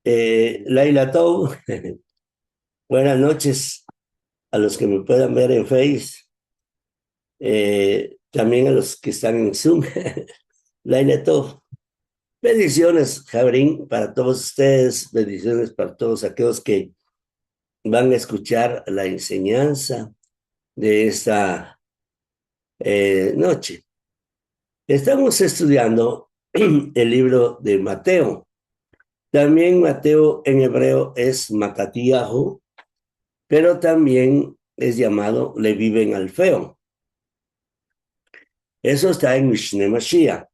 Laila Tou, buenas noches a los que me puedan ver en Face, también a los que están en Zoom. Laila Tou, bendiciones, Jabrín, para todos ustedes, bendiciones para todos aquellos que van a escuchar la enseñanza de esta noche. Estamos estudiando el libro de Mateo. También Mateo en hebreo es Matatiahu, pero también es llamado Leví ben Alfeo. Eso está en Mishneh Mashiach.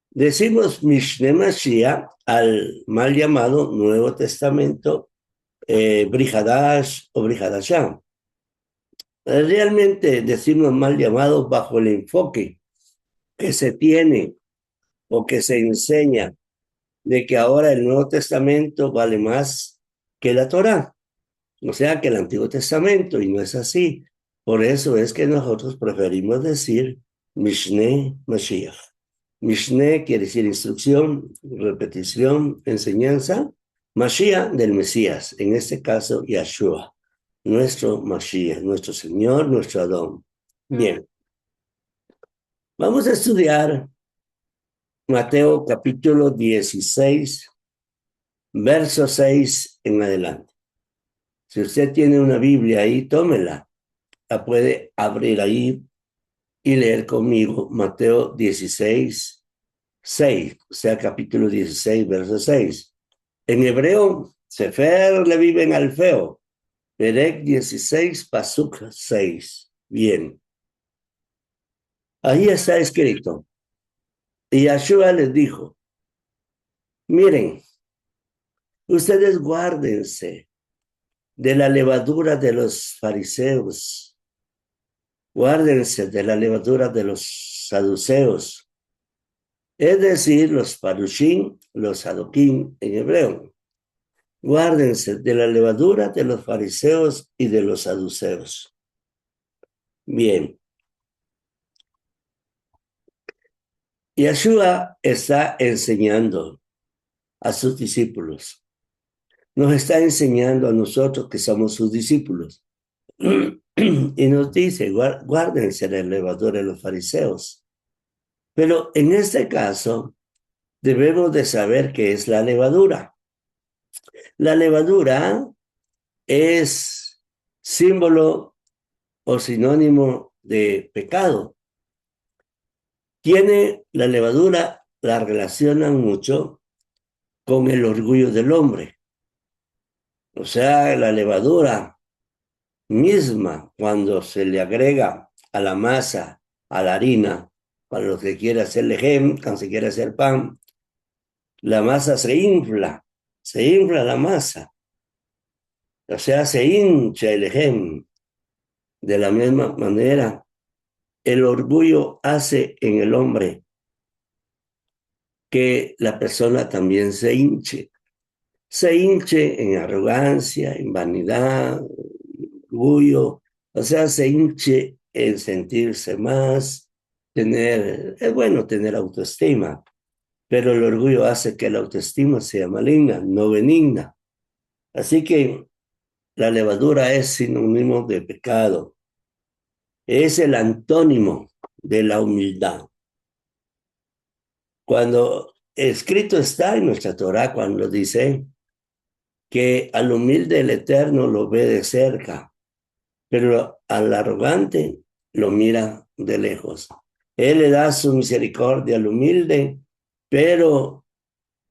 Decimos Mishneh Mashiach al mal llamado Nuevo Testamento, Brit Hadash o Brit Hadashah. Realmente decimos mal llamado bajo el enfoque que se tiene o que se enseña de que ahora el Nuevo Testamento vale más que la Torá, o sea, que el Antiguo Testamento, y no es así. Por eso es que nosotros preferimos decir Mishneh Mashiach. Mishneh quiere decir instrucción, repetición, enseñanza. Mashiach del Mesías, en este caso Yahshua, nuestro Mashiach, nuestro Señor, nuestro Adón. Bien, vamos a estudiar Mateo capítulo 16, verso 6 en adelante. Si usted tiene una Biblia ahí, tómela. La puede abrir ahí y leer conmigo Mateo 16, 6, o sea, capítulo 16, verso 6. En hebreo, Sefer le viven al feo. Perec 16, Pasuk 6. Bien. Ahí está escrito. Y Yahshua les dijo, miren, ustedes guárdense de la levadura de los fariseos, guárdense de la levadura de los saduceos, es decir, los parushim, los sadoquim en hebreo. Guárdense de la levadura de los fariseos y de los saduceos. Bien, Yeshua está enseñando a sus discípulos. Nos está enseñando a nosotros que somos sus discípulos. Y nos dice, guárdense de la levadura de los fariseos. Pero en este caso, debemos de saber qué es la levadura. La levadura es símbolo o sinónimo de pecado. Tiene la levadura, la relacionan mucho con el orgullo del hombre. O sea, la levadura misma, cuando se le agrega a la masa, a la harina, para los que quiere hacer lejem, cuando se quiere hacer pan, la masa se infla la masa. O sea, se hincha el lejem. De la misma manera, el orgullo hace en el hombre que la persona también se hinche en arrogancia, en vanidad, orgullo, o sea, se hinche en sentirse más, es bueno tener autoestima, pero el orgullo hace que la autoestima sea maligna, no benigna. Así que la levadura es sinónimo de pecado, es el antónimo de la humildad. Cuando escrito está en nuestra Torah, cuando dice que al humilde el Eterno lo ve de cerca, pero al arrogante lo mira de lejos. Él le da su misericordia al humilde, pero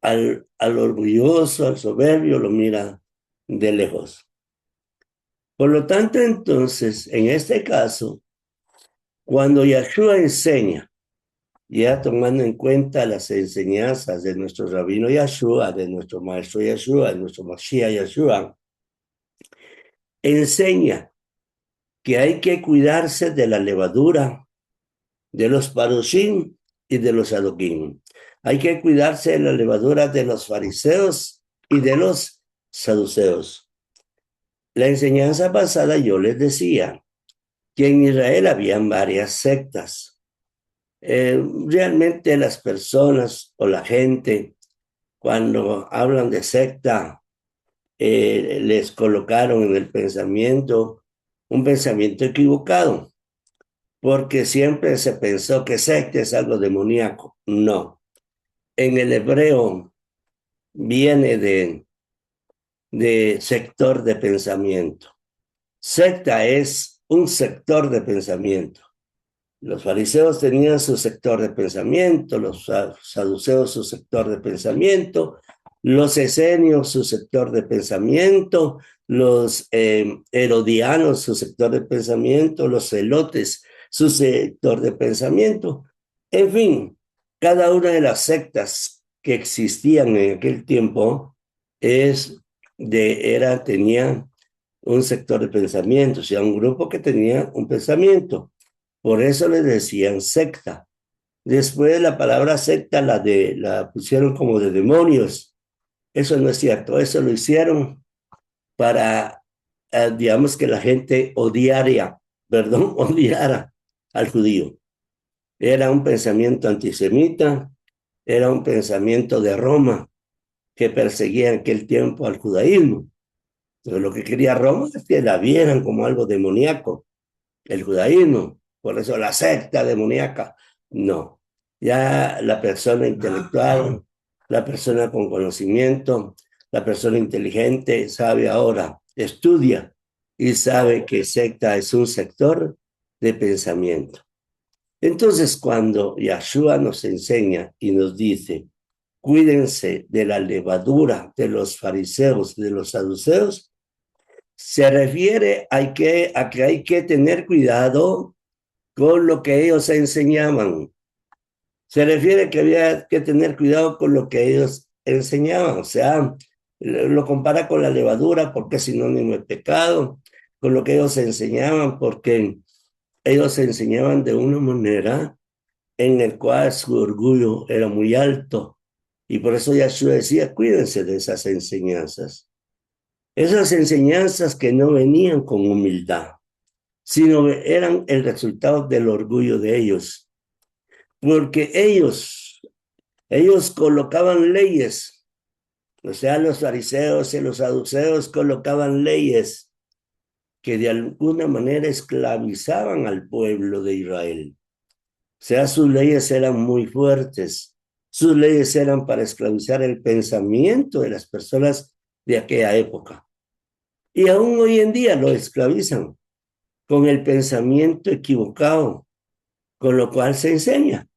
al orgulloso, al soberbio, lo mira de lejos. Por lo tanto, entonces, en este caso, cuando Yahshua enseña, ya tomando en cuenta las enseñanzas de nuestro rabino Yahshua, de nuestro maestro Yahshua, de nuestro Mashiach Yahshua, enseña que hay que cuidarse de la levadura de los parushim y de los saduquim. Hay que cuidarse de la levadura de los fariseos y de los saduceos. La enseñanza pasada yo les decía que en Israel habían varias sectas. Realmente las personas o la gente cuando hablan de secta, les colocaron en el pensamiento un pensamiento equivocado, porque siempre se pensó que secta es algo demoníaco. No, en el hebreo viene de sector de pensamiento. Secta es un sector de pensamiento. Los fariseos tenían su sector de pensamiento, los saduceos su sector de pensamiento, los esenios su sector de pensamiento, los herodianos su sector de pensamiento, los celotes su sector de pensamiento. En fin, cada una de las sectas que existían en aquel tiempo tenía un sector de pensamiento, o sea, un grupo que tenía un pensamiento. Por eso le decían secta. Después la palabra secta la pusieron como de demonios. Eso no es cierto. Eso lo hicieron para, digamos, que la gente odiara al judío. Era un pensamiento antisemita, era un pensamiento de Roma que perseguía en aquel tiempo al judaísmo. Pero lo que quería Roma es que la vieran como algo demoníaco, el judaísmo. Por eso la secta demoníaca, no. Ya la persona intelectual, la persona con conocimiento, la persona inteligente sabe ahora, estudia y sabe que secta es un sector de pensamiento. Entonces, cuando Yahshua nos enseña y nos dice, cuídense de la levadura de los fariseos, de los saduceos, se refiere a que hay que tener cuidado con lo que ellos enseñaban. Se refiere que había que tener cuidado con lo que ellos enseñaban. O sea, lo compara con la levadura porque es sinónimo de pecado, con lo que ellos enseñaban porque ellos enseñaban de una manera en el cual su orgullo era muy alto. Y por eso Yahshua decía, cuídense de esas enseñanzas. Esas enseñanzas que no venían con humildad, sino eran el resultado del orgullo de ellos. Porque ellos colocaban leyes, o sea, los fariseos y los saduceos colocaban leyes que de alguna manera esclavizaban al pueblo de Israel. O sea, sus leyes eran muy fuertes. Sus leyes eran para esclavizar el pensamiento de las personas de aquella época. Y aún hoy en día lo esclavizan con el pensamiento equivocado, con lo cual se enseña.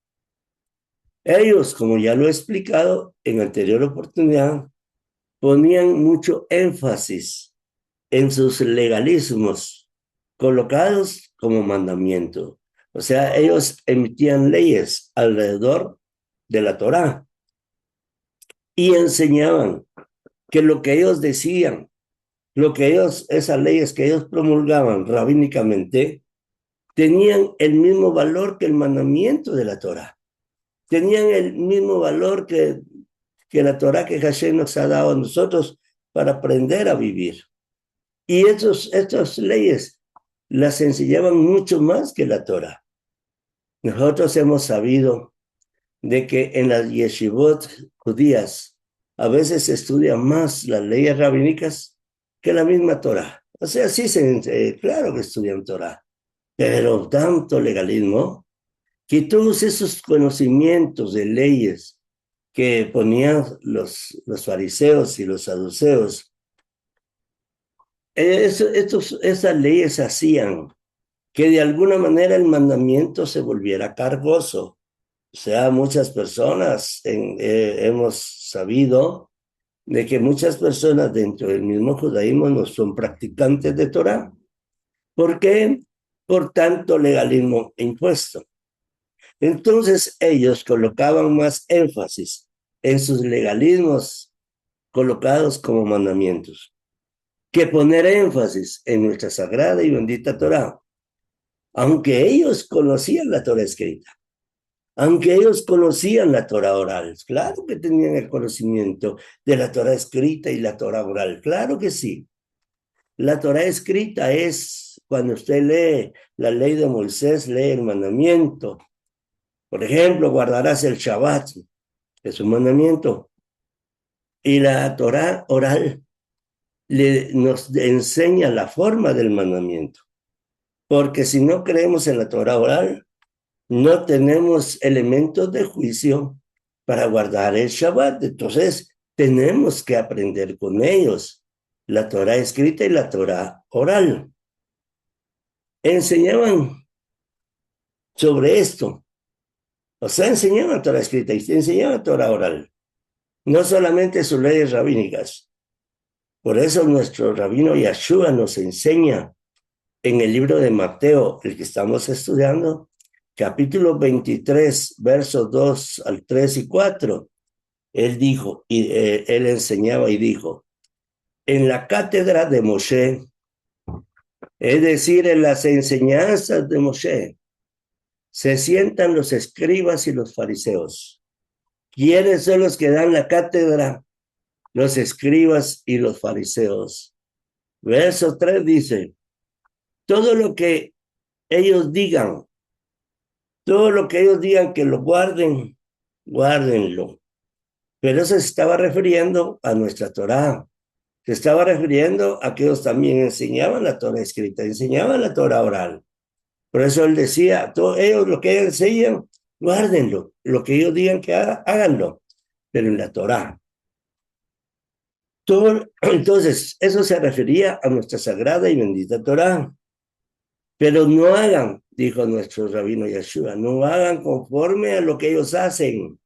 Ellos, como ya lo he explicado en anterior oportunidad, ponían mucho énfasis en sus legalismos colocados como mandamiento. O sea, ellos emitían leyes alrededor de la Torá y enseñaban que lo que ellos decían, esas leyes que ellos promulgaban rabínicamente, tenían el mismo valor que el mandamiento de la Torá. Tenían el mismo valor que la Torá que Hashem nos ha dado a nosotros para aprender a vivir. Y estas leyes las enseñaban mucho más que la Torá. Nosotros hemos sabido de que en las yeshivot judías a veces se estudian más las leyes rabínicas que la misma Torá. O sea, sí, claro que estudian Torá, pero tanto legalismo que todos esos conocimientos de leyes que ponían los fariseos y los saduceos, esas leyes hacían que de alguna manera el mandamiento se volviera cargoso. O sea, muchas personas hemos sabido de que muchas personas dentro del mismo judaísmo no son practicantes de Torah. ¿Por qué? Por tanto legalismo impuesto. Entonces ellos colocaban más énfasis en sus legalismos colocados como mandamientos que poner énfasis en nuestra sagrada y bendita Torah, aunque ellos conocían la Torah escrita, aunque ellos conocían la Torah oral. Claro que tenían el conocimiento de la Torah escrita y la Torah oral, claro que sí. La Torah escrita es cuando usted lee la ley de Moisés, lee el mandamiento. Por ejemplo, guardarás el Shabbat, es un mandamiento. Y la Torá oral nos enseña la forma del mandamiento. Porque si no creemos en la Torá oral, no tenemos elementos de juicio para guardar el Shabbat. Entonces, tenemos que aprender con ellos la Torá escrita y la Torá oral. Enseñaban sobre esto. O sea, enseñaban Torá escrita y enseñaban Torá oral. No solamente sus leyes rabínicas. Por eso nuestro rabino Yeshua nos enseña en el libro de Mateo, el que estamos estudiando, capítulo 23, versos 2 al 3 y 4. Él dijo, él enseñaba y dijo, en la cátedra de Moshe, es decir, en las enseñanzas de Moshe, se sientan los escribas y los fariseos. ¿Quiénes son los que dan la cátedra? Los escribas y los fariseos. Verso 3 dice, todo lo que ellos digan, todo lo que ellos digan que lo guarden, guárdenlo. Pero eso se estaba refiriendo a nuestra Torá. Se estaba refiriendo a que ellos también enseñaban la Torá escrita, enseñaban la Torá oral. Por eso él decía, todo ellos lo que ellos enseñan, guárdenlo. Lo que ellos digan que hagan, háganlo. Pero en la Torá. Entonces, eso se refería a nuestra sagrada y bendita Torá. Pero no hagan, dijo nuestro rabino Yeshua, no hagan conforme a lo que ellos hacen.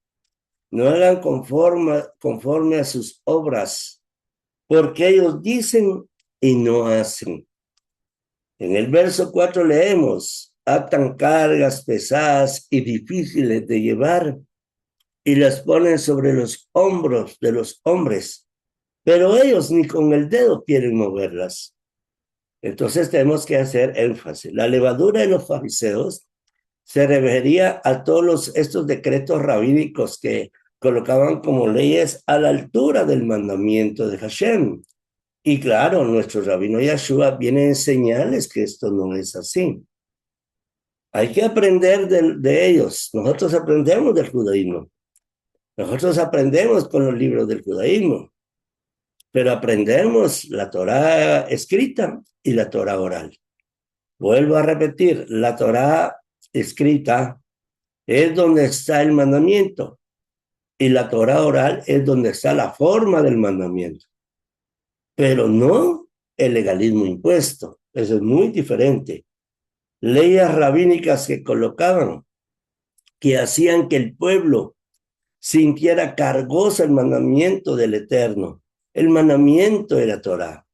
No hagan conforme a sus obras, porque ellos dicen y no hacen. En el verso 4 leemos, atan cargas pesadas y difíciles de llevar y las ponen sobre los hombros de los hombres, pero ellos ni con el dedo quieren moverlas. Entonces tenemos que hacer énfasis. La levadura de los fariseos se refería a todos estos decretos rabínicos que colocaban como leyes a la altura del mandamiento de Hashem. Y claro, nuestro rabino Yeshua viene a enseñarles que esto no es así. Hay que aprender de ellos. Nosotros aprendemos del judaísmo. Nosotros aprendemos con los libros del judaísmo. Pero aprendemos la Torá escrita y la Torá oral. Vuelvo a repetir, la Torá escrita es donde está el mandamiento y la Torá oral es donde está la forma del mandamiento, pero no el legalismo impuesto. Eso es muy diferente. Leyes rabínicas que colocaban, que hacían que el pueblo sintiera cargoso el mandamiento del Eterno, el mandamiento de la Torá,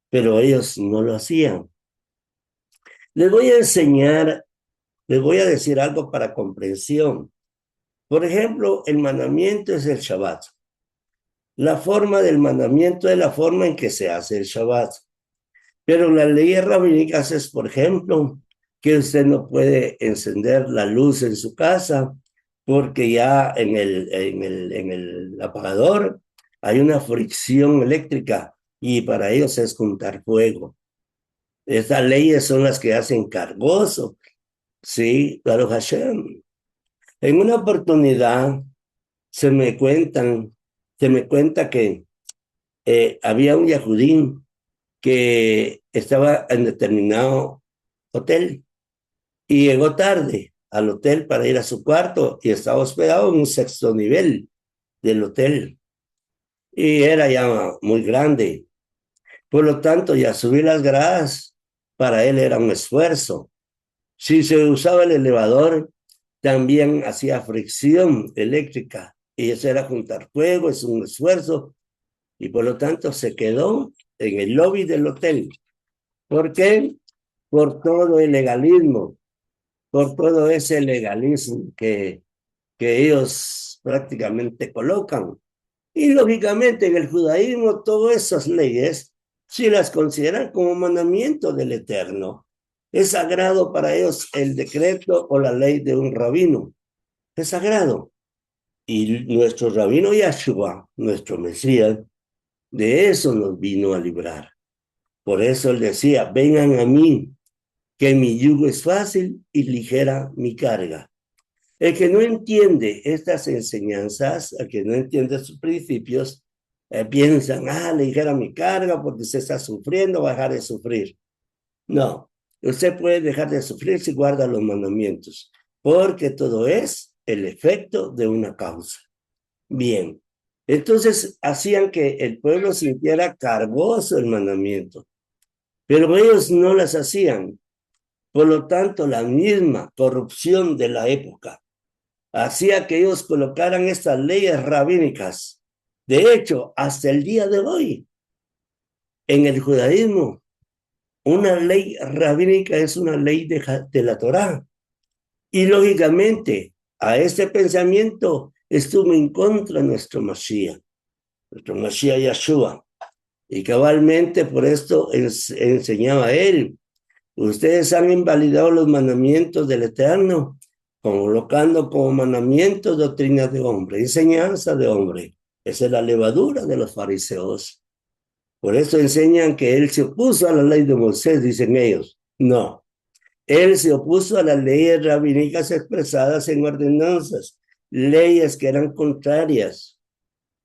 pero ellos no lo hacían. Les voy a enseñar, les voy a decir algo para comprensión. Por ejemplo, el mandamiento es el Shabbat. La forma del mandamiento es la forma en que se hace el Shabbat. Pero las leyes rabínicas es, por ejemplo, que usted no puede encender la luz en su casa porque ya en el apagador hay una fricción eléctrica y para ellos es juntar fuego. Estas leyes son las que hacen cargoso. Sí, claro, Hashem. En una oportunidad se me cuenta que había un yahudín que estaba en determinado hotel y llegó tarde al hotel para ir a su cuarto y estaba hospedado en un sexto nivel del hotel y era ya muy grande. Por lo tanto, ya subir las gradas para él era un esfuerzo. Si se usaba el elevador, también hacía fricción eléctrica y eso era juntar fuego, es un esfuerzo y por lo tanto se quedó en el lobby del hotel. ¿Por qué? Por todo el legalismo, por todo ese legalismo que ellos prácticamente colocan. Y lógicamente en el judaísmo todas esas leyes sí las consideran como mandamiento del Eterno. Es sagrado para ellos el decreto o la ley de un rabino. Es sagrado. Y nuestro rabino Yeshua, nuestro Mesías, de eso nos vino a librar. Por eso él decía, vengan a mí, que mi yugo es fácil y ligera mi carga. El que no entiende estas enseñanzas, el que no entiende sus principios, Piensan, le dijera mi carga porque usted está sufriendo, va a dejar de sufrir. No, usted puede dejar de sufrir si guarda los mandamientos, porque todo es el efecto de una causa. Bien, entonces hacían que el pueblo sintiera cargoso el mandamiento, pero ellos no las hacían. Por lo tanto, la misma corrupción de la época hacía que ellos colocaran estas leyes rabínicas. De hecho, hasta el día de hoy, en el judaísmo, una ley rabínica es una ley de la Torá. Y lógicamente, a este pensamiento estuvo en contra nuestro Mashiach Yahshua. Y cabalmente por esto enseñaba él. Ustedes han invalidado los mandamientos del Eterno, colocando como mandamientos doctrinas de hombre, enseñanza de hombre. Esa es la levadura de los fariseos. Por eso enseñan que él se opuso a la ley de Moisés, dicen ellos. No, él se opuso a las leyes rabínicas expresadas en ordenanzas, leyes que eran contrarias,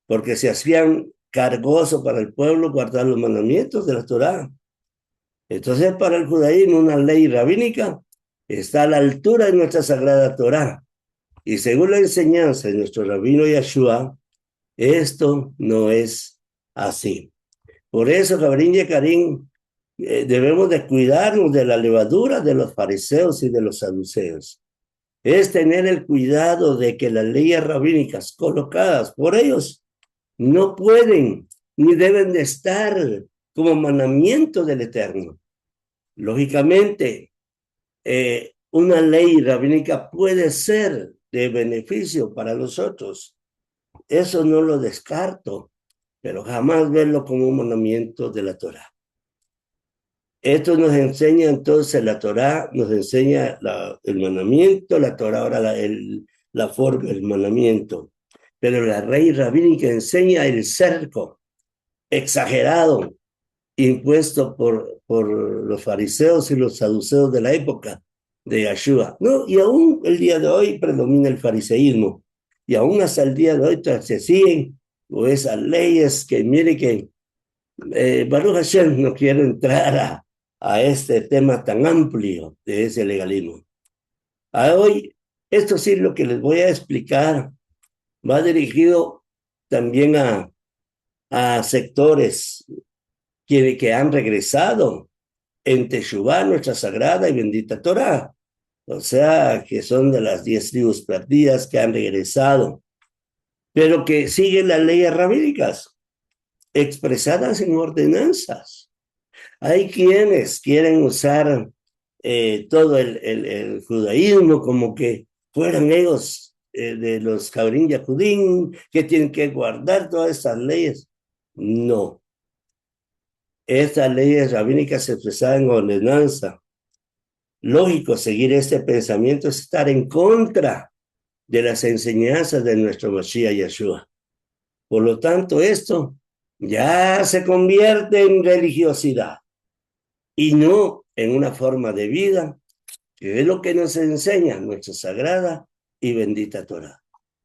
porque se hacían cargoso para el pueblo guardar los mandamientos de la Torá. Entonces, para el judaísmo, una ley rabínica está a la altura de nuestra sagrada Torá. Y según la enseñanza de nuestro rabino Yahshua, esto no es así. Por eso, Jabrín y Karim, debemos de cuidarnos de la levadura de los fariseos y de los saduceos. Es tener el cuidado de que las leyes rabínicas colocadas por ellos no pueden ni deben de estar como mandamiento del Eterno. Lógicamente, una ley rabínica puede ser de beneficio para los otros. Eso no lo descarto, pero jamás verlo como un mandamiento de la Torá. Esto nos enseña entonces la Torá, nos enseña el mandamiento, la Torá ahora la forma, el mandamiento. Pero la ley rabínica enseña el cerco exagerado impuesto por los fariseos y los saduceos de la época de Yahshua, ¿no? Y aún el día de hoy predomina el fariseísmo. Y aún hasta el día de hoy se siguen o esas leyes que, mire que Baruch Hashem no quiere entrar a este tema tan amplio de ese legalismo. Hoy, esto sí lo que les voy a explicar va dirigido también a sectores que han regresado en Teshuvá, nuestra sagrada y bendita Torá. O sea, que son de las 10 tribus perdidas que han regresado, pero que siguen las leyes rabínicas expresadas en ordenanzas. Hay quienes quieren usar todo el judaísmo como que fueran ellos de los Cabrín Yahudín, que tienen que guardar todas estas leyes. No. Estas leyes rabínicas expresadas en ordenanza. Lógico, seguir este pensamiento es estar en contra de las enseñanzas de nuestro Mashiach Yahshua. Por lo tanto, esto ya se convierte en religiosidad y no en una forma de vida, que es lo que nos enseña nuestra sagrada y bendita Torah.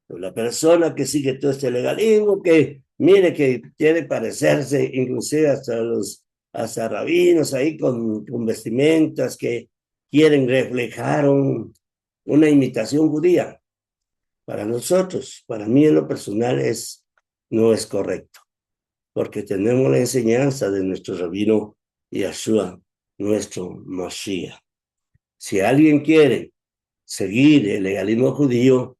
La persona que sigue todo este legalismo, que mire que quiere parecerse inclusive hasta rabinos ahí con vestimentas que quieren reflejar una imitación judía. Para nosotros, para mí en lo personal no es correcto, porque tenemos la enseñanza de nuestro rabino Yahshua, nuestro Mashiach. Si alguien quiere seguir el legalismo judío,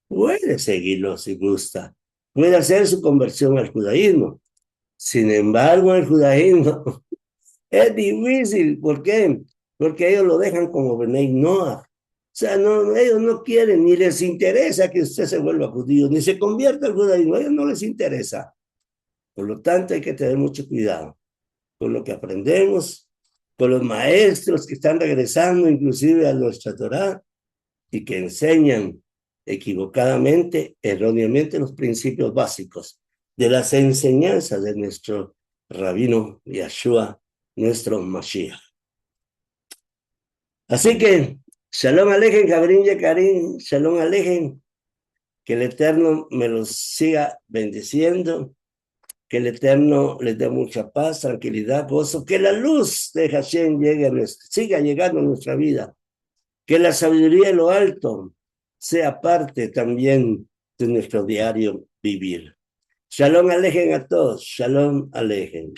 puede seguirlo si gusta, puede hacer su conversión al judaísmo. Sin embargo, el judaísmo es difícil. ¿Por qué? Porque ellos lo dejan como Benei Noach. O sea, ellos no quieren, ni les interesa que usted se vuelva judío, ni se convierta al judaísmo, a ellos no les interesa. Por lo tanto, hay que tener mucho cuidado con lo que aprendemos, con los maestros que están regresando inclusive a nuestra Torá y que enseñan equivocadamente, erróneamente, los principios básicos de las enseñanzas de nuestro rabino Yahshua, nuestro Mashiach. Así que, Shalom Alejem, Jabrín Yekarim, Shalom Alejem, que el Eterno me los siga bendiciendo, Que el Eterno les dé mucha paz, tranquilidad, gozo. Que la luz de Hashem siga llegando a nuestra vida. Que la sabiduría de lo alto sea parte también de nuestro diario vivir. Shalom Alejen a todos. Shalom Alejen.